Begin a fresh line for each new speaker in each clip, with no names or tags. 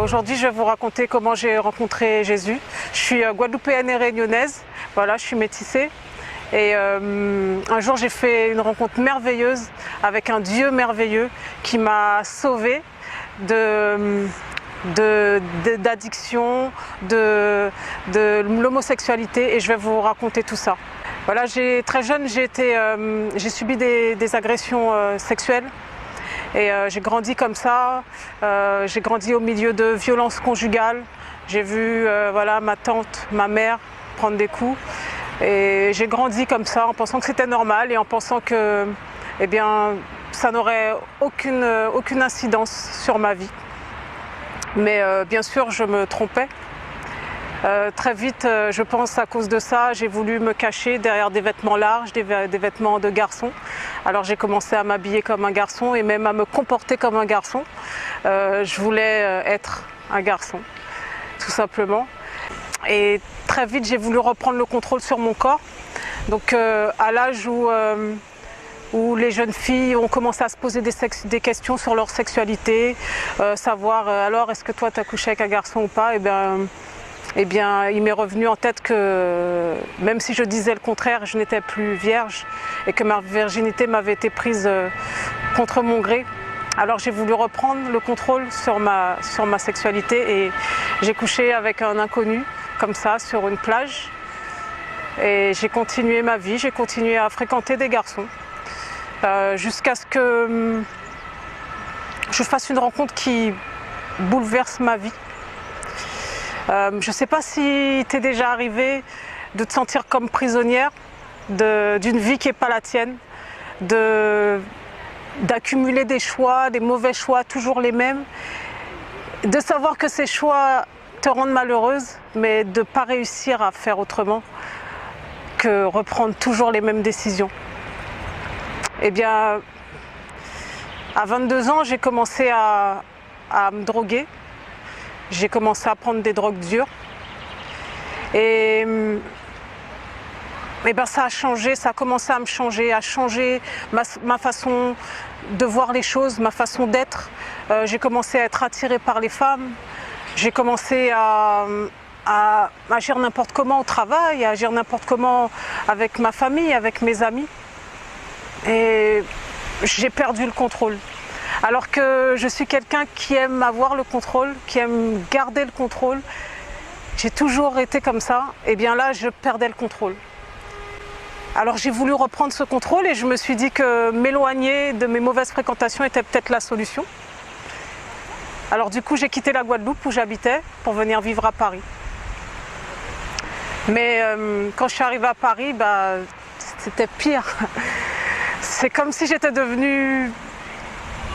Aujourd'hui, je vais vous raconter comment j'ai rencontré Jésus. Je suis guadeloupéenne et réunionnaise, voilà, je suis métissée. Et un jour, j'ai fait une rencontre merveilleuse avec un Dieu merveilleux qui m'a sauvée d'addiction, de l'homosexualité, et je vais vous raconter tout ça. Voilà, très jeune, j'ai subi des agressions sexuelles. Et j'ai grandi comme ça, j'ai grandi au milieu de violences conjugales. J'ai vu voilà, ma tante, ma mère prendre des coups. Et j'ai grandi comme ça en pensant que c'était normal et en pensant que eh bien, ça n'aurait aucune incidence sur ma vie. Mais bien sûr, je me trompais. Très vite, je pense à cause de ça, j'ai voulu me cacher derrière des vêtements larges, des vêtements de garçon. Alors j'ai commencé à m'habiller comme un garçon et même à me comporter comme un garçon. Je voulais être un garçon, tout simplement. Et très vite, j'ai voulu reprendre le contrôle sur mon corps. Donc à l'âge où les jeunes filles ont commencé à se poser des questions sur leur sexualité, savoir alors est-ce que toi tu as couché avec un garçon ou pas, eh bien, il m'est revenu en tête que même si je disais le contraire, je n'étais plus vierge et que ma virginité m'avait été prise contre mon gré. Alors j'ai voulu reprendre le contrôle sur ma sexualité et j'ai couché avec un inconnu, comme ça, sur une plage. Et j'ai continué ma vie, j'ai continué à fréquenter des garçons jusqu'à ce que je fasse une rencontre qui bouleverse ma vie. Je ne sais pas si t'es déjà arrivé de te sentir comme prisonnière d'une vie qui n'est pas la tienne, d'accumuler des choix, des mauvais choix, toujours les mêmes, de savoir que ces choix te rendent malheureuse, mais de ne pas réussir à faire autrement que reprendre toujours les mêmes décisions. Eh bien, à 22 ans, j'ai commencé à me droguer. J'ai commencé à prendre des drogues dures et ben ça a changé, ça a commencé à me changer, à changer ma façon de voir les choses, ma façon d'être. J'ai commencé à être attirée par les femmes, j'ai commencé à agir n'importe comment au travail, à agir n'importe comment avec ma famille, avec mes amis, et j'ai perdu le contrôle. Alors que je suis quelqu'un qui aime avoir le contrôle, qui aime garder le contrôle, j'ai toujours été comme ça, et bien là je perdais le contrôle. Alors j'ai voulu reprendre ce contrôle et je me suis dit que m'éloigner de mes mauvaises fréquentations était peut-être la solution. Alors du coup j'ai quitté la Guadeloupe où j'habitais pour venir vivre à Paris. Mais quand je suis arrivée à Paris, c'était pire. C'est comme si j'étais devenue...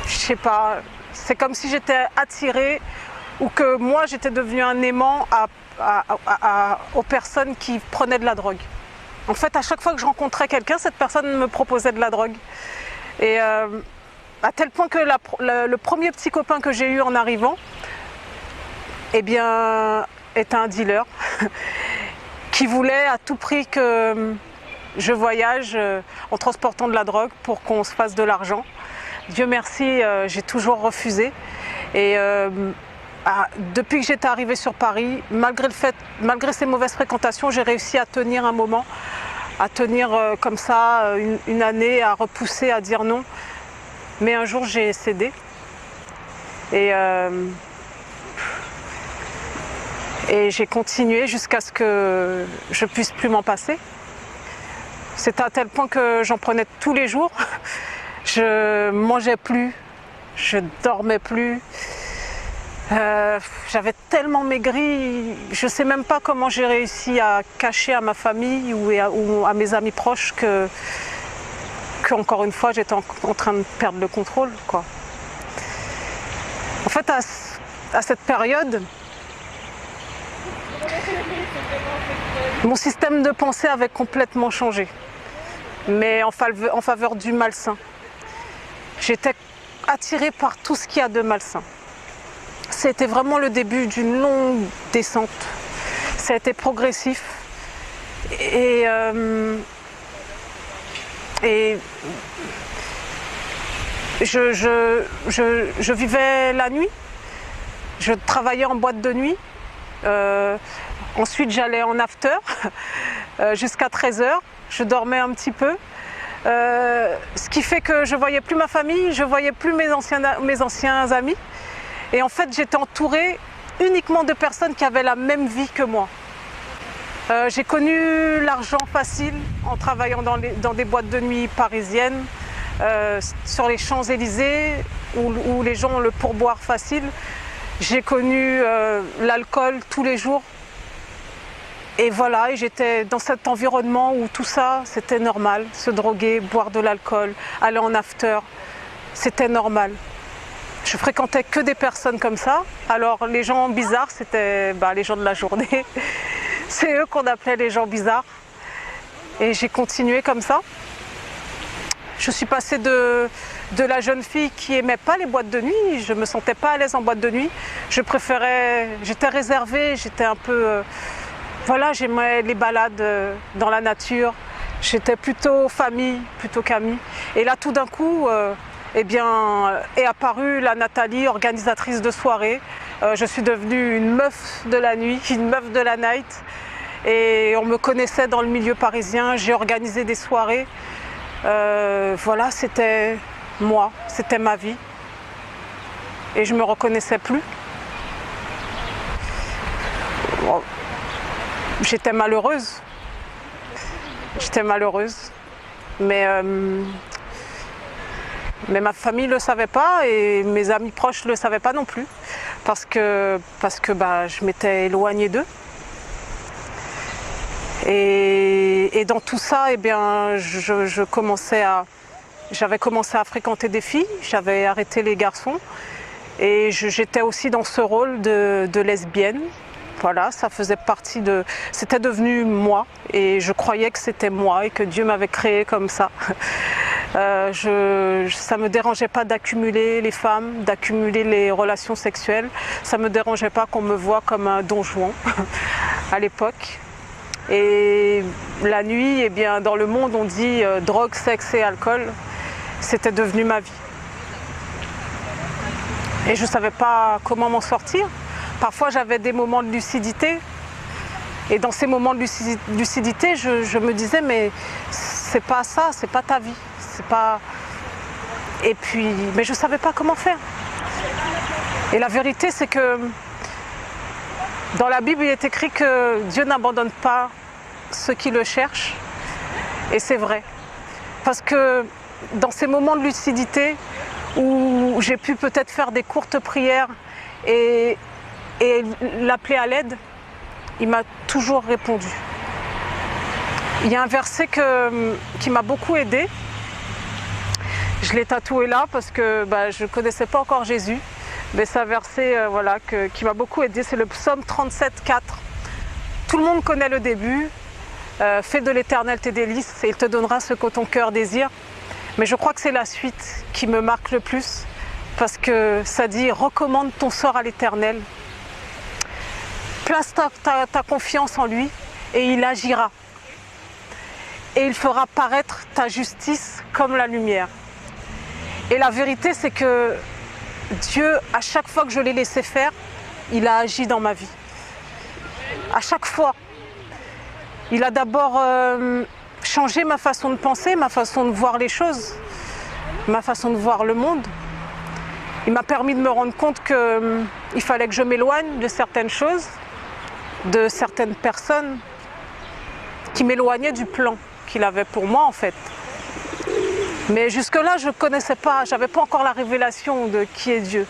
Je sais pas, c'est comme si j'étais attirée ou que moi j'étais devenue un aimant aux personnes qui prenaient de la drogue. En fait, à chaque fois que je rencontrais quelqu'un, cette personne me proposait de la drogue. Et à tel point que le premier petit copain que j'ai eu en arrivant, eh bien, était un dealer qui voulait à tout prix que je voyage en transportant de la drogue pour qu'on se fasse de l'argent. Dieu merci, j'ai toujours refusé. Et depuis que j'étais arrivée sur Paris, malgré ces mauvaises fréquentations, j'ai réussi à tenir un moment, à tenir comme ça une année, à repousser, à dire non. Mais un jour, j'ai cédé. Et j'ai continué jusqu'à ce que je puisse plus m'en passer. C'était à tel point que j'en prenais tous les jours. Je mangeais plus, je dormais plus, j'avais tellement maigri, je ne sais même pas comment j'ai réussi à cacher à ma famille ou à mes amis proches que encore une fois j'étais en train de perdre le contrôle, quoi. En fait, à cette période, mon système de pensée avait complètement changé, mais en faveur du malsain. J'étais attirée par tout ce qu'il y a de malsain. C'était vraiment le début d'une longue descente. Ça a été progressif. Et je vivais la nuit. Je travaillais en boîte de nuit. Ensuite, j'allais en after jusqu'à 13 h. Je dormais un petit peu. Ce qui fait que je ne voyais plus ma famille, je ne voyais plus mes anciens amis. Et en fait, j'étais entourée uniquement de personnes qui avaient la même vie que moi. J'ai connu l'argent facile en travaillant dans des boîtes de nuit parisiennes, sur les Champs-Élysées, où les gens ont le pourboire facile. J'ai connu l'alcool tous les jours. Et voilà, et j'étais dans cet environnement où tout ça, c'était normal. Se droguer, boire de l'alcool, aller en after, c'était normal. Je fréquentais que des personnes comme ça. Alors les gens bizarres, c'était les gens de la journée. C'est eux qu'on appelait les gens bizarres. Et j'ai continué comme ça. Je suis passée de la jeune fille qui aimait pas les boîtes de nuit. Je me sentais pas à l'aise en boîte de nuit. J'étais réservée, j'étais un peu... Voilà, j'aimais les balades dans la nature. J'étais plutôt famille, plutôt qu'amie. Et là, tout d'un coup, est apparue la Nathalie, organisatrice de soirée. Je suis devenue une meuf de la nuit, une meuf de la night. Et on me connaissait dans le milieu parisien. J'ai organisé des soirées. Voilà, c'était moi, c'était ma vie. Et je ne me reconnaissais plus. Bon. J'étais malheureuse, mais ma famille ne le savait pas et mes amis proches ne le savaient pas non plus, parce que je m'étais éloignée d'eux. Et dans tout ça, j'avais commencé à fréquenter des filles, j'avais arrêté les garçons et j'étais aussi dans ce rôle de lesbienne. Voilà, ça faisait partie de... C'était devenu moi et je croyais que c'était moi et que Dieu m'avait créé comme ça. Ça ne me dérangeait pas d'accumuler les femmes, d'accumuler les relations sexuelles. Ça ne me dérangeait pas qu'on me voie comme un don Juan à l'époque. Et la nuit, dans le monde, on dit drogue, sexe et alcool. C'était devenu ma vie. Et je ne savais pas comment m'en sortir. Parfois, j'avais des moments de lucidité. Et dans ces moments de lucidité, je me disais, mais c'est pas ça, c'est pas ta vie. Mais je ne savais pas comment faire. Et la vérité, c'est que dans la Bible, il est écrit que Dieu n'abandonne pas ceux qui le cherchent. Et c'est vrai. Parce que dans ces moments de lucidité, où j'ai pu peut-être faire des courtes prières et l'appeler à l'aide, il m'a toujours répondu. Il y a un verset qui m'a beaucoup aidée. Je l'ai tatoué là parce que je ne connaissais pas encore Jésus. Mais c'est un verset qui m'a beaucoup aidée. C'est le psaume 37, 4. Tout le monde connaît le début. Fais de l'Éternel tes délices et il te donnera ce que ton cœur désire. Mais je crois que c'est la suite qui me marque le plus. Parce que ça dit, recommande ton sort à l'Éternel. Place ta confiance en lui et il agira. Et il fera paraître ta justice comme la lumière. Et la vérité, c'est que Dieu, à chaque fois que je l'ai laissé faire, il a agi dans ma vie. À chaque fois. Il a d'abord changé ma façon de penser, ma façon de voir les choses, ma façon de voir le monde. Il m'a permis de me rendre compte qu'il fallait que je m'éloigne de certaines choses, de certaines personnes qui m'éloignaient du plan qu'il avait pour moi en fait. Mais jusque-là, je ne connaissais pas, je n'avais pas encore la révélation de qui est Dieu.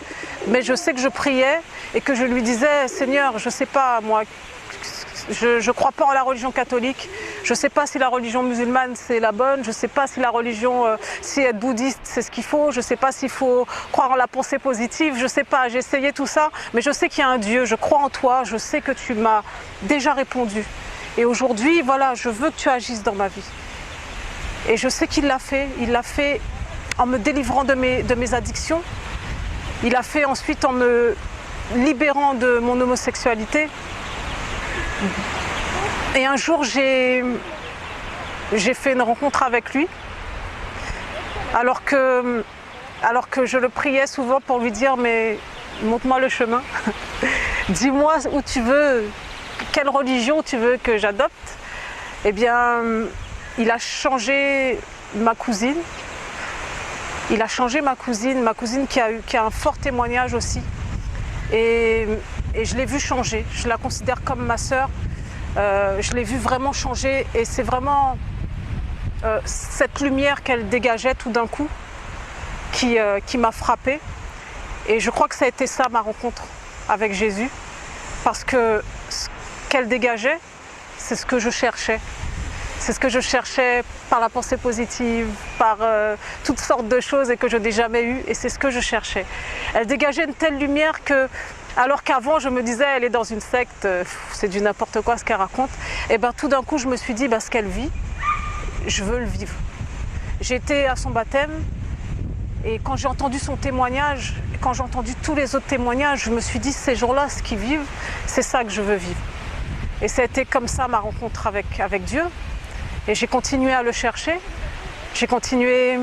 Mais je sais que je priais et que je lui disais, Seigneur, je ne sais pas moi, je ne crois pas en la religion catholique, je ne sais pas si la religion musulmane c'est la bonne, je ne sais pas si la religion, si être bouddhiste c'est ce qu'il faut, je ne sais pas s'il faut croire en la pensée positive, je ne sais pas, j'ai essayé tout ça, mais je sais qu'il y a un Dieu, je crois en toi, je sais que tu m'as déjà répondu. Et aujourd'hui, voilà, je veux que tu agisses dans ma vie. Et je sais qu'il l'a fait en me délivrant de mes addictions, il l'a fait ensuite en me libérant de mon homosexualité. Et un jour, j'ai fait une rencontre avec lui, alors que je le priais souvent pour lui dire, mais montre-moi le chemin. Dis-moi où tu veux, quelle religion tu veux que j'adopte. Eh bien, il a changé ma cousine. Il a changé ma cousine qui a un fort témoignage aussi. Et je l'ai vue changer. Je la considère comme ma sœur. Je l'ai vue vraiment changer et c'est vraiment cette lumière qu'elle dégageait tout d'un coup qui m'a frappée. Et je crois que ça a été ça ma rencontre avec Jésus, parce que ce qu'elle dégageait, c'est ce que je cherchais. C'est ce que je cherchais par la pensée positive, par toutes sortes de choses et que je n'ai jamais eues, et c'est ce que je cherchais. Elle dégageait une telle lumière que, alors qu'avant je me disais elle est dans une secte, c'est du n'importe quoi ce qu'elle raconte, et bien tout d'un coup je me suis dit ce qu'elle vit, je veux le vivre. J'étais à son baptême et quand j'ai entendu son témoignage, quand j'ai entendu tous les autres témoignages, je me suis dit ces jours-là, ce qu'ils vivent, c'est ça que je veux vivre. Et ça a été comme ça ma rencontre avec Dieu. Et j'ai continué à le chercher, j'ai continué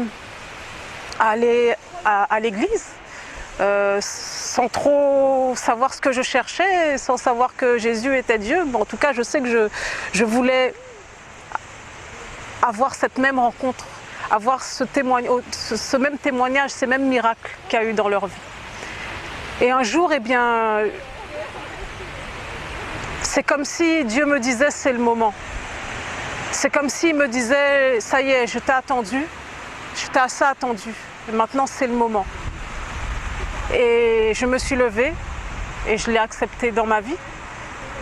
à aller à l'église sans trop savoir ce que je cherchais, sans savoir que Jésus était Dieu. Bon, en tout cas, je sais que je voulais avoir cette même rencontre, avoir ce même témoignage, ces mêmes miracles qu'il y a eu dans leur vie. Et un jour, eh bien, c'est comme si Dieu me disait c'est le moment. C'est comme s'il me disait, ça y est, je t'ai attendu, je t'ai assez attendu, et maintenant c'est le moment. Et je me suis levée et je l'ai accepté dans ma vie.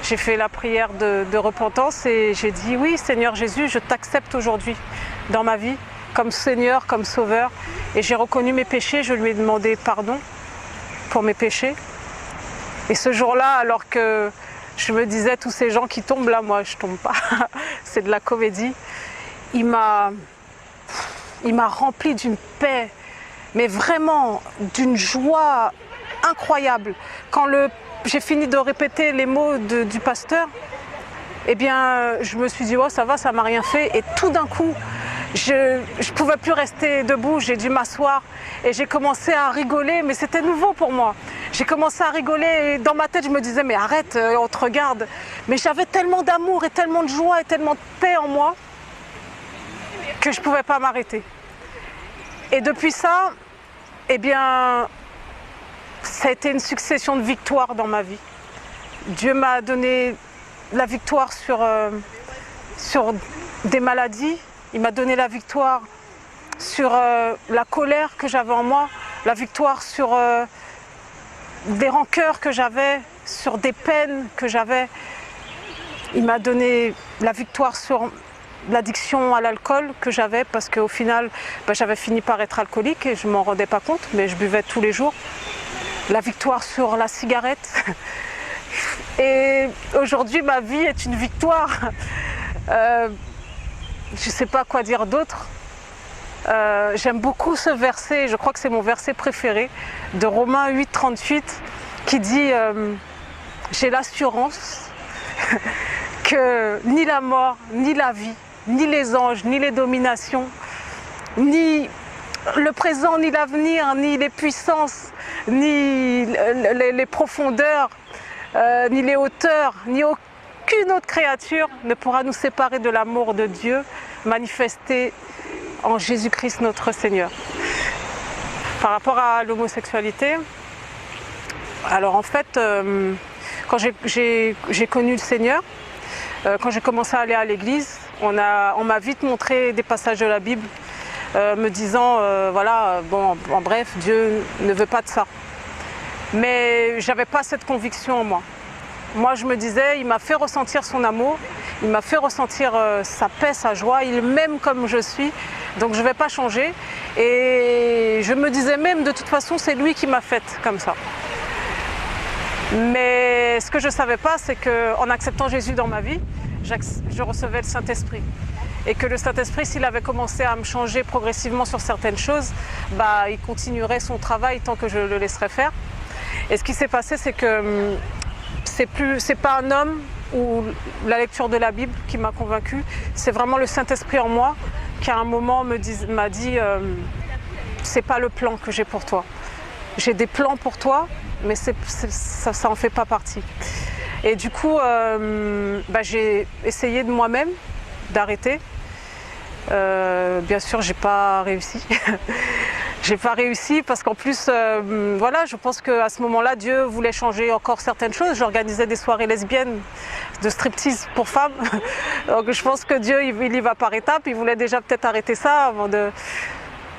J'ai fait la prière de repentance et j'ai dit, oui Seigneur Jésus, je t'accepte aujourd'hui dans ma vie, comme Seigneur, comme Sauveur. Et j'ai reconnu mes péchés, je lui ai demandé pardon pour mes péchés. Et ce jour-là, alors que je me disais, tous ces gens qui tombent là, moi je tombe pas, c'est de la comédie. Il m'a rempli d'une paix, mais vraiment d'une joie incroyable. Quand j'ai fini de répéter les mots du pasteur, eh bien je me suis dit, oh ça va, ça m'a rien fait. Et tout d'un coup, je ne pouvais plus rester debout, j'ai dû m'asseoir et j'ai commencé à rigoler, mais c'était nouveau pour moi. J'ai commencé à rigoler et dans ma tête je me disais mais arrête, on te regarde. Mais j'avais tellement d'amour et tellement de joie et tellement de paix en moi que je ne pouvais pas m'arrêter. Et depuis ça, eh bien, ça a été une succession de victoires dans ma vie. Dieu m'a donné la victoire sur des maladies. Il m'a donné la victoire sur la colère que j'avais en moi, la victoire sur des rancœurs que j'avais, sur des peines que j'avais. Il m'a donné la victoire sur l'addiction à l'alcool que j'avais, parce qu'au final, j'avais fini par être alcoolique et je ne m'en rendais pas compte, mais je buvais tous les jours. La victoire sur la cigarette. Et aujourd'hui, ma vie est une victoire. Je ne sais pas quoi dire d'autre. J'aime beaucoup ce verset, je crois que c'est mon verset préféré, de Romains 8, 38, qui dit j'ai l'assurance que ni la mort, ni la vie, ni les anges, ni les dominations, ni le présent, ni l'avenir, ni les puissances, ni les profondeurs, ni les hauteurs, ni aucune autre créature ne pourra nous séparer de l'amour de Dieu manifesté en Jésus-Christ notre Seigneur. Par rapport à l'homosexualité, alors en fait, quand j'ai connu le Seigneur, quand j'ai commencé à aller à l'église, on m'a vite montré des passages de la Bible me disant, voilà, bon, en bref, Dieu ne veut pas de ça. Mais je n'avais pas cette conviction en moi. Moi, je me disais, il m'a fait ressentir son amour, il m'a fait ressentir sa paix, sa joie, il m'aime comme je suis, donc je ne vais pas changer. Et je me disais même, de toute façon, c'est lui qui m'a faite comme ça. Mais ce que je ne savais pas, c'est qu'en acceptant Jésus dans ma vie, je recevais le Saint-Esprit. Et que le Saint-Esprit, s'il avait commencé à me changer progressivement sur certaines choses, il continuerait son travail tant que je le laisserais faire. Et ce qui s'est passé, c'est que c'est pas un homme ou la lecture de la Bible qui m'a convaincue, c'est vraiment le Saint-Esprit en moi qui à un moment m'a dit c'est pas le plan que j'ai pour toi. j'ai des plans pour toi, mais ça en fait pas partie. Et du coup, j'ai essayé de moi-même d'arrêter. Bien sûr, j'ai pas réussi. J'ai pas réussi parce qu'en plus, voilà, je pense qu'à ce moment-là, Dieu voulait changer encore certaines choses. J'organisais des soirées lesbiennes de striptease pour femmes. Donc je pense que Dieu, il y va par étapes. Il voulait déjà peut-être arrêter ça avant de...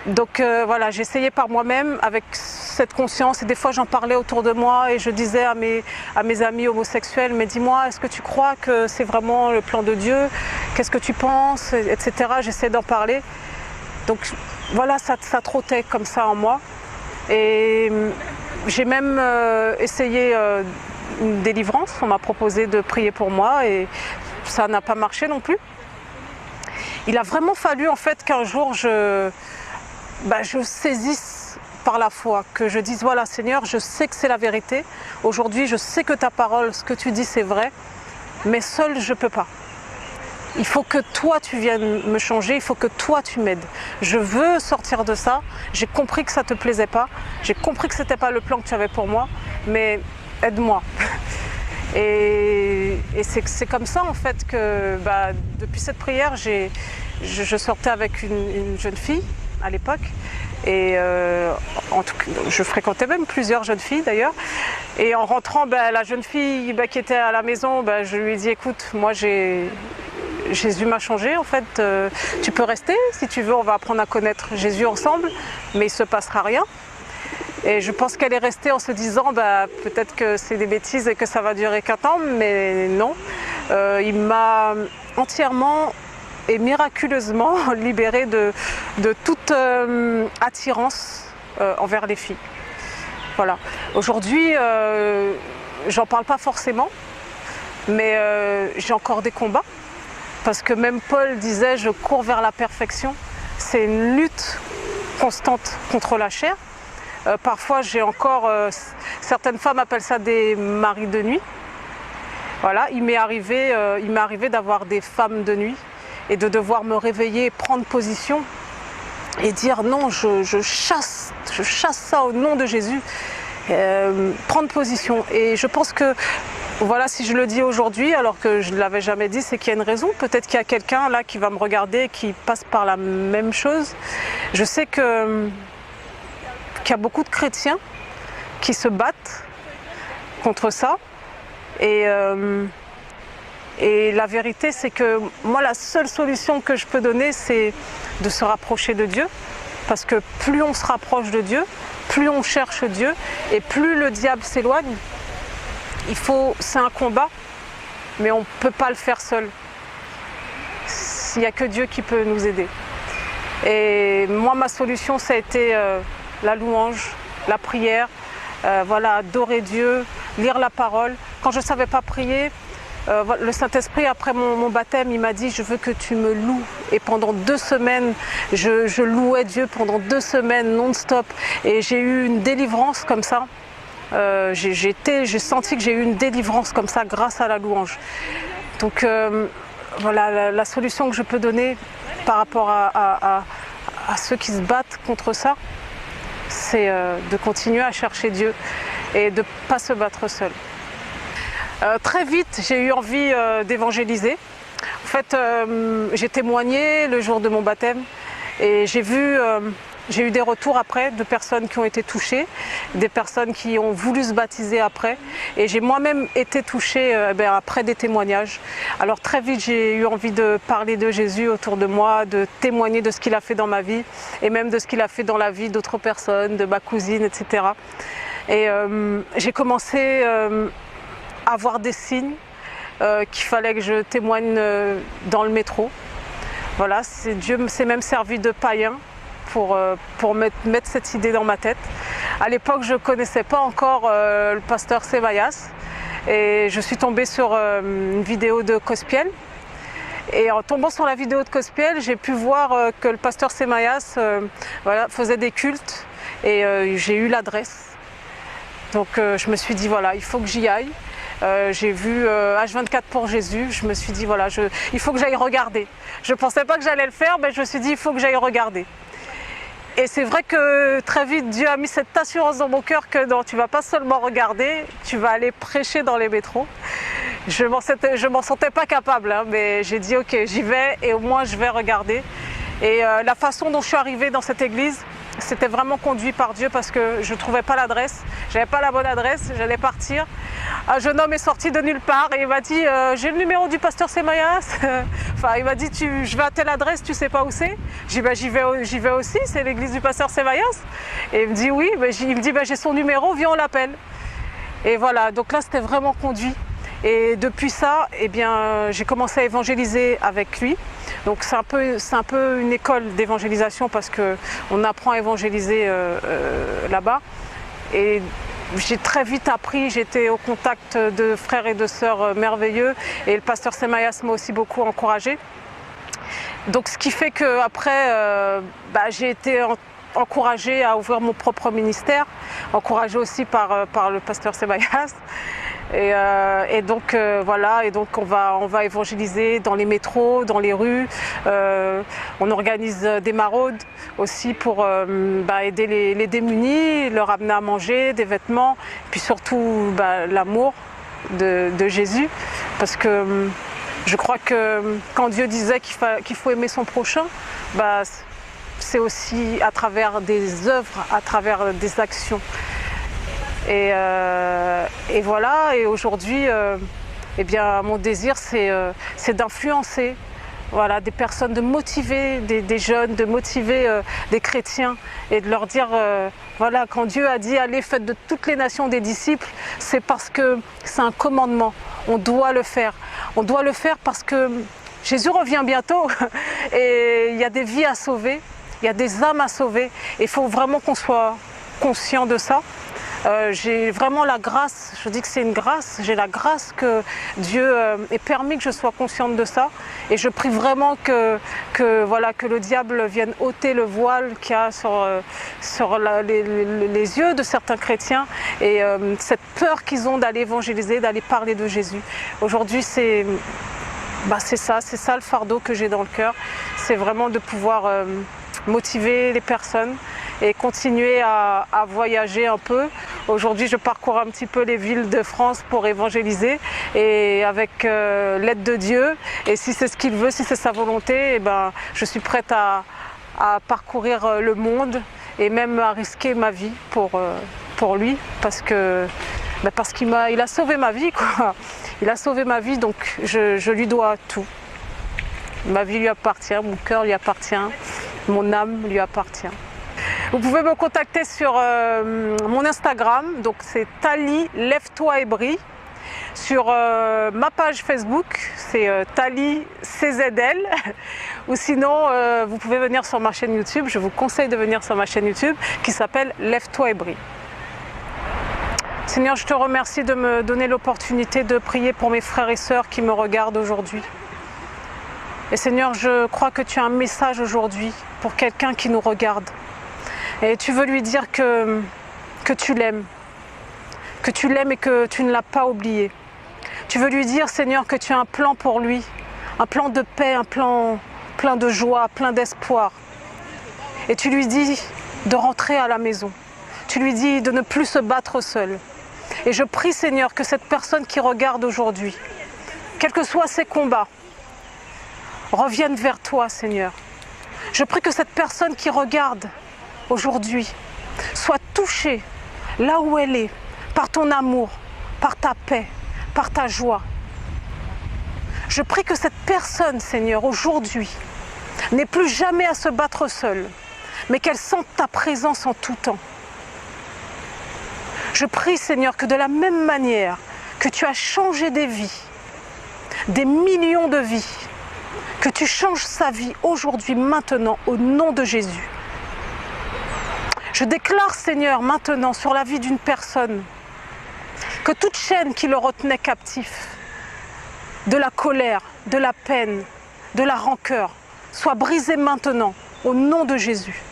Donc voilà, j'ai essayé par moi-même avec cette conscience et des fois j'en parlais autour de moi et je disais à mes amis homosexuels, mais dis-moi, est-ce que tu crois que c'est vraiment le plan de Dieu? Qu'est-ce que tu penses? Etc. J'essaie d'en parler. Donc voilà, ça trottait comme ça en moi. Et j'ai même essayé une délivrance. On m'a proposé de prier pour moi et ça n'a pas marché non plus. Il a vraiment fallu en fait qu'un jour je saisisse par la foi, que je dise voilà Seigneur, je sais que c'est la vérité. Aujourd'hui, je sais que ta parole, ce que tu dis, c'est vrai, mais seul je ne peux pas. Il faut que toi tu viennes me changer, il faut que toi tu m'aides. Je veux sortir de ça, j'ai compris que ça ne te plaisait pas, j'ai compris que ce n'était pas le plan que tu avais pour moi, mais aide-moi. Et c'est comme ça en fait que depuis cette prière, je sortais avec une jeune fille à l'époque. Et en tout cas, je fréquentais même plusieurs jeunes filles d'ailleurs. Et en rentrant, la jeune fille qui était à la maison, je lui ai dit écoute, moi Jésus m'a changé en fait, tu peux rester si tu veux, on va apprendre à connaître Jésus ensemble, mais il ne se passera rien. Et je pense qu'elle est restée en se disant peut-être que c'est des bêtises et que ça va durer qu'un temps, mais non. Il m'a entièrement et miraculeusement libérée de toute attirance envers les filles. Voilà. Aujourd'hui, j'en parle pas forcément, mais j'ai encore des combats. Parce que même Paul disait, je cours vers la perfection. C'est une lutte constante contre la chair. Parfois, j'ai encore, certaines femmes appellent ça des maris de nuit. Voilà, il m'est arrivé d'avoir des femmes de nuit et de devoir me réveiller, prendre position et dire non, je chasse ça au nom de Jésus. Prendre position. Et je pense que voilà, si je le dis aujourd'hui, alors que je ne l'avais jamais dit, c'est qu'il y a une raison. Peut-être qu'il y a quelqu'un là qui va me regarder et qui passe par la même chose. Je sais qu'il y a beaucoup de chrétiens qui se battent contre ça. Et la vérité, c'est que moi, la seule solution que je peux donner, c'est de se rapprocher de Dieu. Parce que plus on se rapproche de Dieu, plus on cherche Dieu et plus le diable s'éloigne. C'est un combat, mais on ne peut pas le faire seul. Il n'y a que Dieu qui peut nous aider. Et moi, ma solution, ça a été la louange, la prière, adorer Dieu, lire la parole. Quand je ne savais pas prier, le Saint-Esprit, après mon baptême, il m'a dit « je veux que tu me loues ». Et pendant 2 semaines, je louais Dieu pendant 2 semaines non-stop. Et j'ai eu une délivrance comme ça. J'ai senti que j'ai eu une délivrance comme ça grâce à la louange. Donc voilà, la solution que je peux donner par rapport à ceux qui se battent contre ça, c'est de continuer à chercher Dieu et de ne pas se battre seul. Très vite, j'ai eu envie d'évangéliser. En fait, j'ai témoigné le jour de mon baptême et j'ai eu des retours après de personnes qui ont été touchées, des personnes qui ont voulu se baptiser après. Et j'ai moi-même été touchée après des témoignages. Alors très vite, j'ai eu envie de parler de Jésus autour de moi, de témoigner de ce qu'il a fait dans ma vie et même de ce qu'il a fait dans la vie d'autres personnes, de ma cousine, etc. Et j'ai commencé à voir des signes qu'il fallait que je témoigne dans le métro. Voilà, Dieu s'est même servi de païens pour mettre cette idée dans ma tête. À l'époque, je ne connaissais pas encore le pasteur Semayas et je suis tombée sur une vidéo de Cospiel. Et en tombant sur la vidéo de Cospiel, j'ai pu voir que le pasteur Semayas faisait des cultes et j'ai eu l'adresse. Donc je me suis dit voilà, il faut que j'y aille. J'ai vu H24 pour Jésus, je me suis dit voilà, il faut que j'aille regarder. Je ne pensais pas que j'allais le faire, mais je me suis dit il faut que j'aille regarder. Et c'est vrai que très vite, Dieu a mis cette assurance dans mon cœur que non, tu ne vas pas seulement regarder, tu vas aller prêcher dans les métros. Je m'en sentais pas capable, hein, mais j'ai dit ok, j'y vais et au moins je vais regarder. Et la façon dont je suis arrivée dans cette église, c'était vraiment conduit par Dieu parce que je ne trouvais pas l'adresse, j'avais pas la bonne adresse, j'allais partir. Un jeune homme est sorti de nulle part et il m'a dit j'ai le numéro du pasteur Semayas. Enfin, il m'a dit je vais à telle adresse, tu sais pas où c'est? J'ai dit bah, j'y vais aussi, c'est l'église du pasteur Semayas. Et il me dit oui, il me dit bah, j'ai son numéro, viens on l'appelle. Et voilà, donc là c'était vraiment conduit. Et depuis ça, eh bien, j'ai commencé à évangéliser avec lui. Donc c'est un peu une école d'évangélisation parce qu'on apprend à évangéliser là-bas. Et j'ai très vite appris, j'étais au contact de frères et de sœurs merveilleux et le pasteur Semayas m'a aussi beaucoup encouragée. Donc ce qui fait qu'après, j'ai été encouragée à ouvrir mon propre ministère, encouragée aussi par le pasteur Semayas. Et donc voilà, et donc on va évangéliser dans les métros, dans les rues. On organise des maraudes aussi pour aider les démunis, leur amener à manger, des vêtements, puis surtout l'amour de Jésus, parce que je crois que quand Dieu disait qu'il faut aimer son prochain, c'est aussi à travers des œuvres, à travers des actions. Et voilà, et aujourd'hui, mon désir c'est d'influencer des personnes, de motiver des jeunes, de motiver des chrétiens et de leur dire, quand Dieu a dit allez, faites de toutes les nations des disciples, c'est parce que c'est un commandement, on doit le faire. On doit le faire parce que Jésus revient bientôt et il y a des vies à sauver, il y a des âmes à sauver, et il faut vraiment qu'on soit conscient de ça. J'ai vraiment la grâce, je dis que c'est une grâce, j'ai la grâce que Dieu ait permis que je sois consciente de ça, et je prie vraiment que le diable vienne ôter le voile qu'il y a sur les yeux de certains chrétiens, et cette peur qu'ils ont d'aller évangéliser, d'aller parler de Jésus. Aujourd'hui c'est ça le fardeau que j'ai dans le cœur, c'est vraiment de pouvoir motiver les personnes et continuer à voyager un peu. Aujourd'hui, je parcours un petit peu les villes de France pour évangéliser, et avec l'aide de Dieu, et si c'est ce qu'il veut, si c'est sa volonté, je suis prête à parcourir le monde et même à risquer ma vie pour lui, parce qu'il a sauvé ma vie, quoi. Il a sauvé ma vie, donc je lui dois tout. Ma vie lui appartient, mon cœur lui appartient, mon âme lui appartient. Vous pouvez me contacter sur mon Instagram, donc c'est Tali Lève-toi et brille. Sur ma page Facebook, c'est Tali CZL. Ou sinon, vous pouvez venir sur ma chaîne YouTube. Je vous conseille de venir sur ma chaîne YouTube qui s'appelle Lève-toi et brille. Seigneur, je te remercie de me donner l'opportunité de prier pour mes frères et sœurs qui me regardent aujourd'hui. Et Seigneur, je crois que tu as un message aujourd'hui pour quelqu'un qui nous regarde. Et tu veux lui dire que tu l'aimes et que tu ne l'as pas oublié. Tu veux lui dire, Seigneur, que tu as un plan pour lui, un plan de paix, un plan plein de joie, plein d'espoir. Et tu lui dis de rentrer à la maison. Tu lui dis de ne plus se battre seul. Et je prie, Seigneur, que cette personne qui regarde aujourd'hui, quels que soient ses combats, revienne vers toi, Seigneur. Je prie que cette personne qui regarde aujourd'hui soit touchée là où elle est, par ton amour, par ta paix, par ta joie. Je prie que cette personne, Seigneur, aujourd'hui, n'ait plus jamais à se battre seule, mais qu'elle sente ta présence en tout temps. Je prie, Seigneur, que de la même manière que tu as changé des vies, des millions de vies, que tu changes sa vie aujourd'hui, maintenant, au nom de Jésus. Je déclare, Seigneur, maintenant, sur la vie d'une personne, que toute chaîne qui le retenait captif, de la colère, de la peine, de la rancœur, soit brisée maintenant, au nom de Jésus.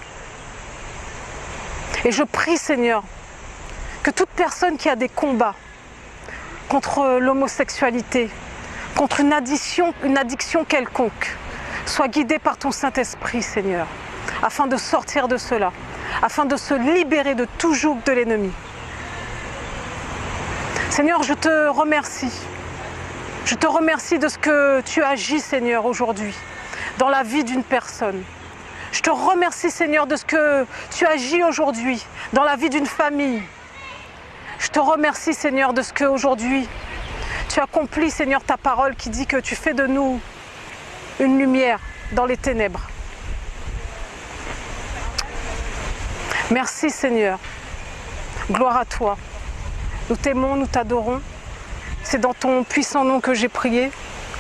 Et je prie, Seigneur, que toute personne qui a des combats contre l'homosexualité, contre une addiction quelconque, soit guidée par ton Saint-Esprit, Seigneur. afin de sortir de cela, afin de se libérer de tout joug de l'ennemi. Seigneur, je te remercie. Je te remercie de ce que tu agis, Seigneur, aujourd'hui, dans la vie d'une personne. Je te remercie, Seigneur, de ce que tu agis aujourd'hui, dans la vie d'une famille. Je te remercie, Seigneur, de ce qu'aujourd'hui, tu accomplis, Seigneur, ta parole qui dit que tu fais de nous une lumière dans les ténèbres. Merci, Seigneur. Gloire à toi. Nous t'aimons, nous t'adorons. C'est dans ton puissant nom que j'ai prié,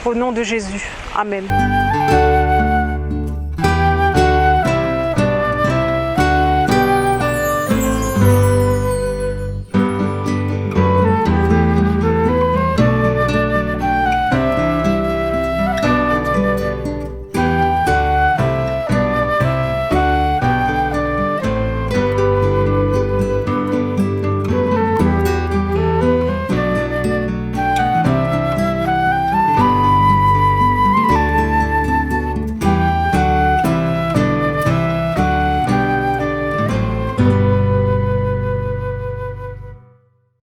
au nom de Jésus. Amen.